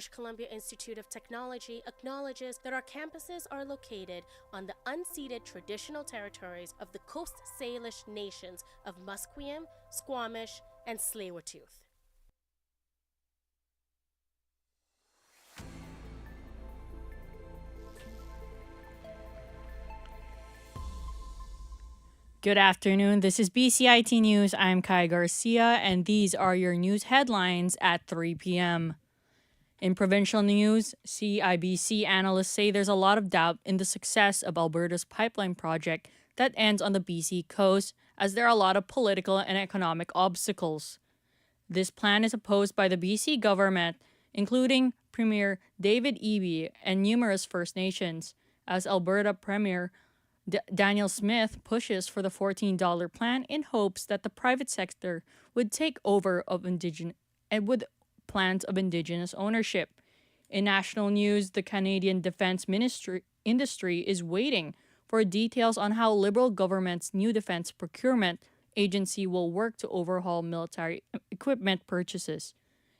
British Columbia Institute of Technology acknowledges that our campuses are located on the unceded traditional territories of the Coast Salish nations of Musqueam, Squamish, and Tsleil-Waututh. Good afternoon. This is BCIT News. I'm Kai Garcia, and these are your news headlines at 3 p.m. In provincial news, CIBC analysts say there's a lot of doubt in the success of Alberta's pipeline project that ends on the BC coast, as there are a lot of political and economic obstacles. This plan is opposed by the BC government, including Premier David Eby and numerous First Nations, as Alberta Premier Daniel Smith pushes for the $14 plan in hopes that the private sector would take over with plans of Indigenous ownership. In national news, the Canadian Defence industry is waiting for details on how Liberal government's new defence procurement agency will work to overhaul military equipment purchases.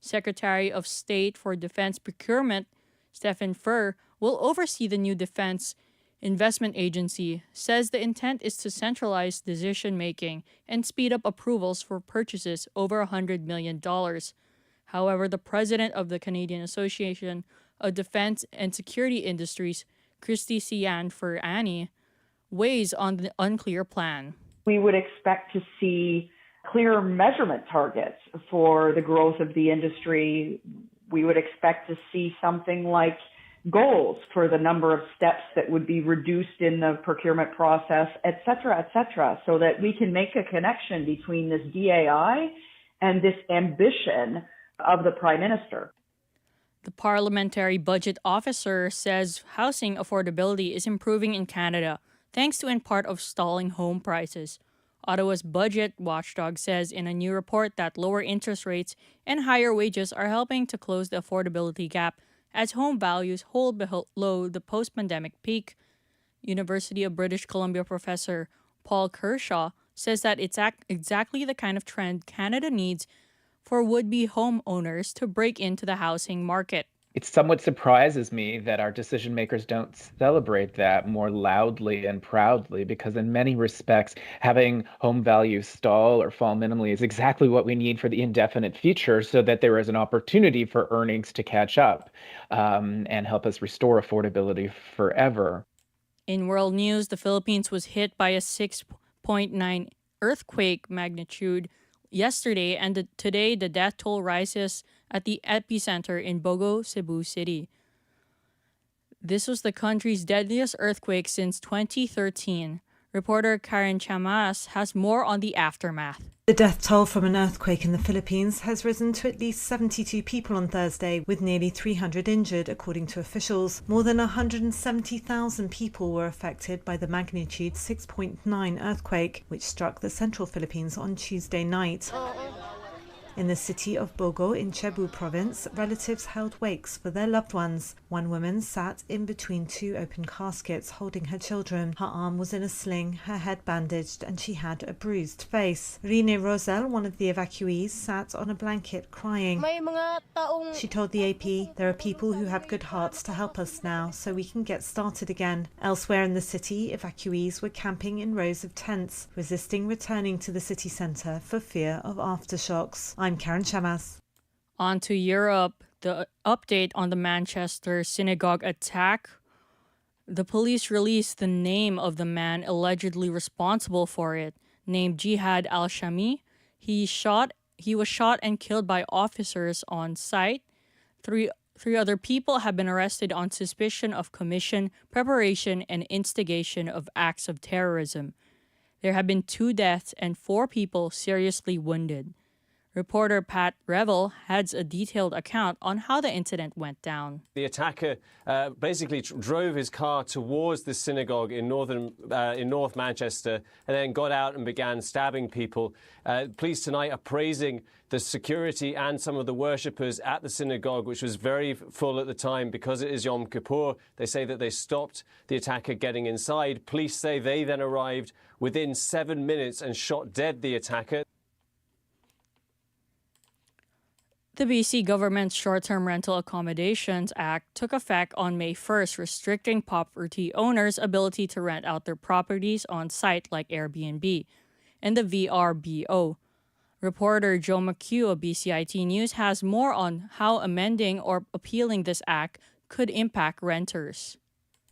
Secretary of State for Defence Procurement Stephen Furr will oversee the new defence investment agency, says the intent is to centralize decision-making and speed up approvals for purchases over $100 million. However, the president of the Canadian Association of Defense and Security Industries, Christy Sian for Annie, weighs on the unclear plan. We would expect to see clear measurement targets for the growth of the industry. We would expect to see something like goals for the number of steps that would be reduced in the procurement process, et cetera, so that we can make a connection between this DAI and this ambition of the Prime Minister. The Parliamentary Budget Officer says housing affordability is improving in Canada, thanks to in part of stalling home prices. Ottawa's budget watchdog says in a new report that lower interest rates and higher wages are helping to close the affordability gap as home values hold below the post-pandemic peak. University of British Columbia professor Paul Kershaw says that it's exactly the kind of trend Canada needs for would-be homeowners to break into the housing market. It somewhat surprises me that our decision makers don't celebrate that more loudly and proudly, because in many respects, having home values stall or fall minimally is exactly what we need for the indefinite future, so that there is an opportunity for earnings to catch up and help us restore affordability forever. In world news, the Philippines was hit by a 6.9 earthquake magnitude yesterday, and today the death toll rises at the epicenter in Bogo, Cebu City. This was the country's deadliest earthquake since 2013. Reporter Karen Chamas has more on the aftermath. The death toll from an earthquake in the Philippines has risen to at least 72 people on Thursday, with nearly 300 injured, according to officials. More than 170,000 people were affected by the magnitude 6.9 earthquake, which struck the central Philippines on Tuesday night. In the city of Bogo in Cebu province, relatives held wakes for their loved ones. One woman sat in between two open caskets holding her children. Her arm was in a sling, her head bandaged, and she had a bruised face. Rene Rosel, one of the evacuees, sat on a blanket crying. She told the AP, "There are people who have good hearts to help us now, so we can get started again." Elsewhere in the city, evacuees were camping in rows of tents, resisting returning to the city centre for fear of aftershocks. I'm Karen Chamas. On to Europe. The update on the Manchester synagogue attack. The police released the name of the man allegedly responsible for it, named Jihad al-Shami. He was shot and killed by officers on site. Three other people have been arrested on suspicion of commission, preparation, and instigation of acts of terrorism. There have been 2 deaths and 4 people seriously wounded. Reporter Pat Revel has a detailed account on how the incident went down. The attacker basically drove his car towards the synagogue in North Manchester and then got out and began stabbing people. Police tonight are praising the security and some of the worshippers at the synagogue, which was very full at the time because it is Yom Kippur. They say that they stopped the attacker getting inside. Police say they then arrived within 7 minutes and shot dead the attacker. The BC government's Short-Term Rental Accommodations Act took effect on May 1st, restricting property owners' ability to rent out their properties on site like Airbnb and the VRBO. Reporter Joe McHugh of BCIT News has more on how amending or appealing this act could impact renters.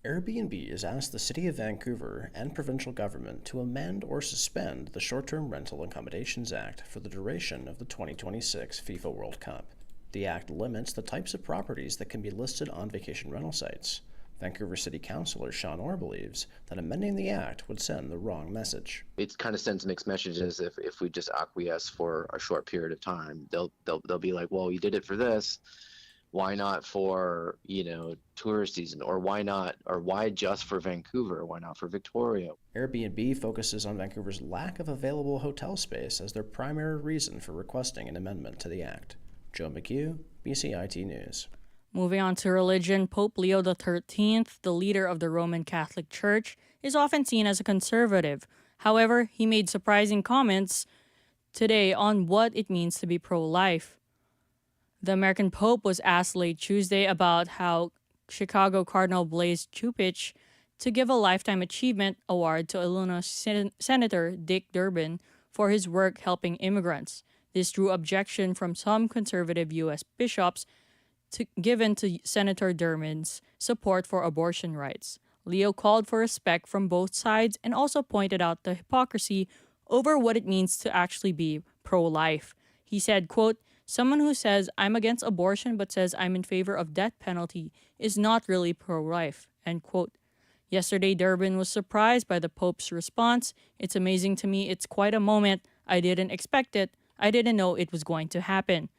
Airbnb has asked the City of Vancouver and provincial government to amend or suspend the Short-Term Rental Accommodations Act for the duration of the 2026 FIFA World Cup. The act limits the types of properties that can be listed on vacation rental sites. Vancouver City Councillor Sean Orr believes that amending the act would send the wrong message. It kind of sends mixed messages if we just acquiesce for a short period of time. They'll be like, well, you did it for this. Why not for, tourist season? Or why just for Vancouver? Why not for Victoria? Airbnb focuses on Vancouver's lack of available hotel space as their primary reason for requesting an amendment to the act. Joe McHugh, BCIT News. Moving on to religion, Pope Leo XIII, the leader of the Roman Catholic Church, is often seen as a conservative. However, he made surprising comments today on what it means to be pro-life. The American Pope was asked late Tuesday about how Chicago Cardinal Blaise Cupich to give a Lifetime Achievement Award to Illinois Senator Dick Durbin for his work helping immigrants. This drew objection from some conservative U.S. bishops given to Senator Durbin's support for abortion rights. Leo called for respect from both sides and also pointed out the hypocrisy over what it means to actually be pro-life. He said, quote, "Someone who says I'm against abortion but says I'm in favor of death penalty is not really pro-life," end quote. Yesterday, Durbin was surprised by the Pope's response. "It's amazing to me. It's quite a moment. I didn't expect it. I didn't know it was going to happen."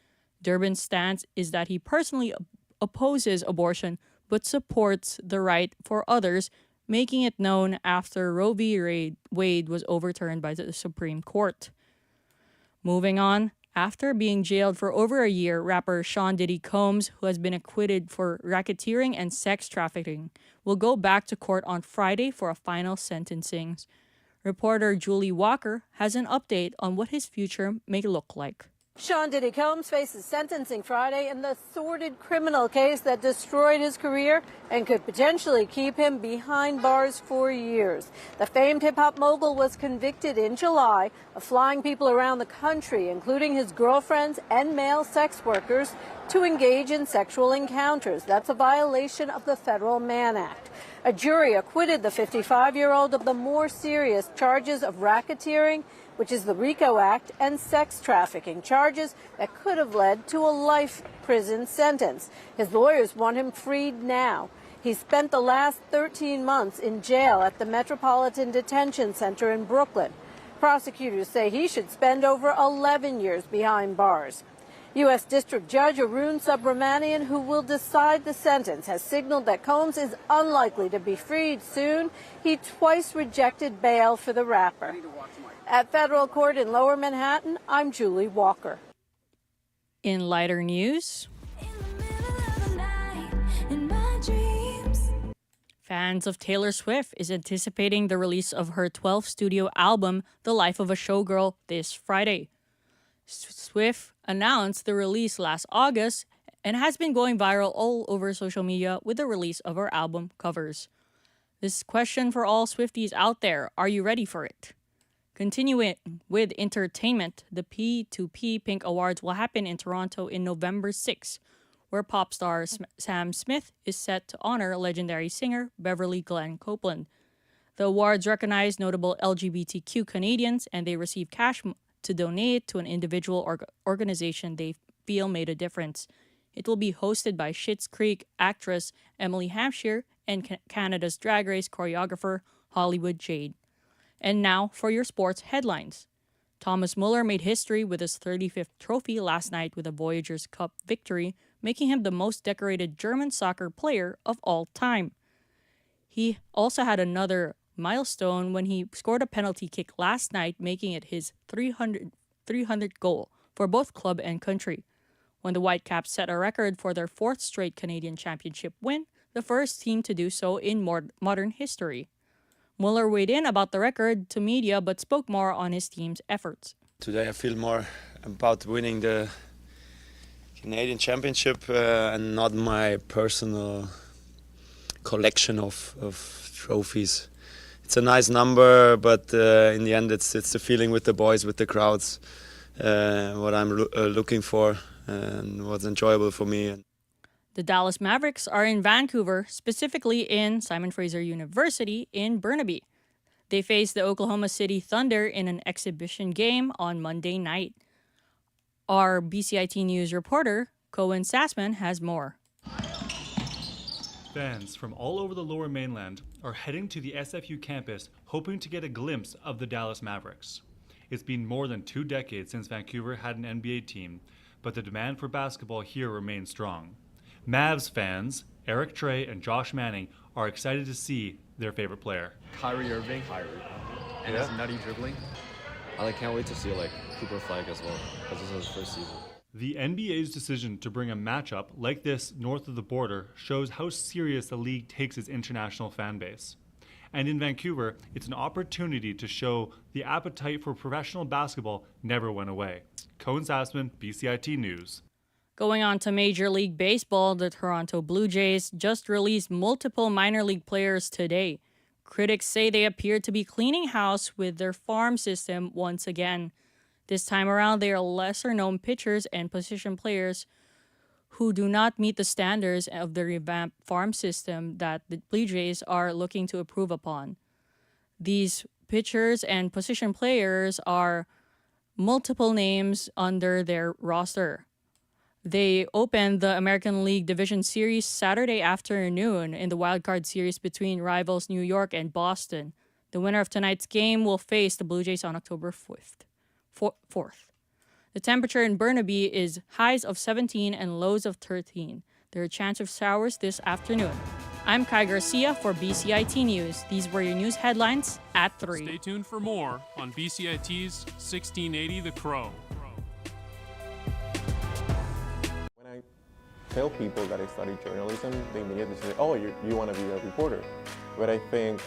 Durbin's stance is that he personally opposes abortion but supports the right for others, making it known after Roe v. Wade was overturned by the Supreme Court. Moving on. After being jailed for over a year, rapper Sean Diddy Combs, who has been acquitted for racketeering and sex trafficking, will go back to court on Friday for a final sentencing. Reporter Julie Walker has an update on what his future may look like. Sean Diddy Combs faces sentencing Friday in the sordid criminal case that destroyed his career and could potentially keep him behind bars for years. The famed hip-hop mogul was convicted in July of flying people around the country, including his girlfriends and male sex workers, to engage in sexual encounters. That's a violation of the Federal Mann Act. A jury acquitted the 55-year-old of the more serious charges of racketeering, which is the RICO Act, and sex trafficking, charges that could have led to a life prison sentence. His lawyers want him freed now. He spent the last 13 months in jail at the Metropolitan Detention Center in Brooklyn. Prosecutors say he should spend over 11 years behind bars. U.S. District Judge Arun Subramanian, who will decide the sentence, has signaled that Combs is unlikely to be freed soon. He twice rejected bail for the rapper. At federal court in Lower Manhattan, I'm Julie Walker. In lighter news, fans of Taylor Swift is anticipating the release of her 12th studio album, The Life of a Showgirl, this Friday. Swift announced the release last August and has been going viral all over social media with the release of her album covers. This question for all Swifties out there, are you ready for it? Continuing with entertainment, the P2P Pink Awards will happen in Toronto in November 6, where pop star Sam Smith is set to honor legendary singer Beverly Glenn Copeland. The awards recognize notable LGBTQ Canadians, and they receive cash to donate to an individual or organization they feel made a difference. It will be hosted by Schitt's Creek actress Emily Hampshire and Canada's Drag Race choreographer Hollywood Jade. And now for your sports headlines. Thomas Muller made history with his 35th trophy last night with a Voyageurs Cup victory, making him the most decorated German soccer player of all time. He also had another milestone when he scored a penalty kick last night, making it his 300th goal for both club and country. When the Whitecaps set a record for their 4th straight Canadian Championship win, the first team to do so in modern history. Muller weighed in about the record to media but spoke more on his team's efforts. Today I feel more about winning the Canadian Championship and not my personal collection of trophies. It's a nice number, but in the end it's the feeling with the boys, with the crowds, what I'm looking for and what's enjoyable for me. The Dallas Mavericks are in Vancouver, specifically in Simon Fraser University in Burnaby. They face the Oklahoma City Thunder in an exhibition game on Monday night. Our BCIT News reporter, Cohen Sassman, has more. Fans from all over the Lower Mainland are heading to the SFU campus hoping to get a glimpse of the Dallas Mavericks. It's been more than 2 decades since Vancouver had an NBA team, but the demand for basketball here remains strong. Mavs fans, Eric Trey and Josh Manning, are excited to see their favorite player. Kyrie Irving. And his nutty dribbling. I can't wait to see Cooper Flag as well, because this is his first season. The NBA's decision to bring a matchup like this north of the border shows how serious the league takes its international fan base. And in Vancouver, it's an opportunity to show the appetite for professional basketball never went away. Cohen Sassman, BCIT News. Going on to Major League Baseball, the Toronto Blue Jays just released multiple minor league players today. Critics say they appear to be cleaning house with their farm system once again. This time around, they are lesser-known pitchers and position players who do not meet the standards of the revamped farm system that the Blue Jays are looking to improve upon. These pitchers and position players are multiple names under their roster. They opened the American League Division Series Saturday afternoon in the wildcard series between rivals New York and Boston. The winner of tonight's game will face the Blue Jays on October 4th. The temperature in Burnaby is highs of 17 and lows of 13. There are a chance of showers this afternoon. I'm Kai Garcia for BCIT News. These were your news headlines at 3. Stay tuned for more on BCIT's 1680 The Crow. When I tell people that I study journalism, they immediately say, oh, you want to be a reporter. But I think,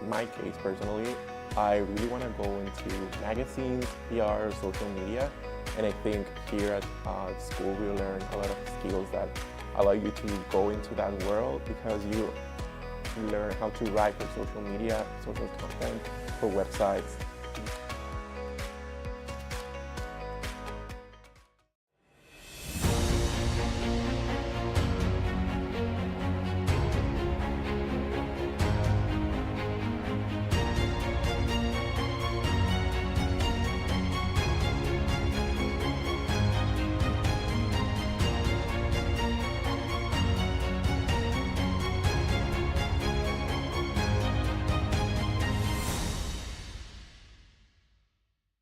in my case personally, I really want to go into magazines, PR, social media, and I think here at school we learn a lot of skills that allow you to go into that world, because you learn how to write for social media, social content, for websites,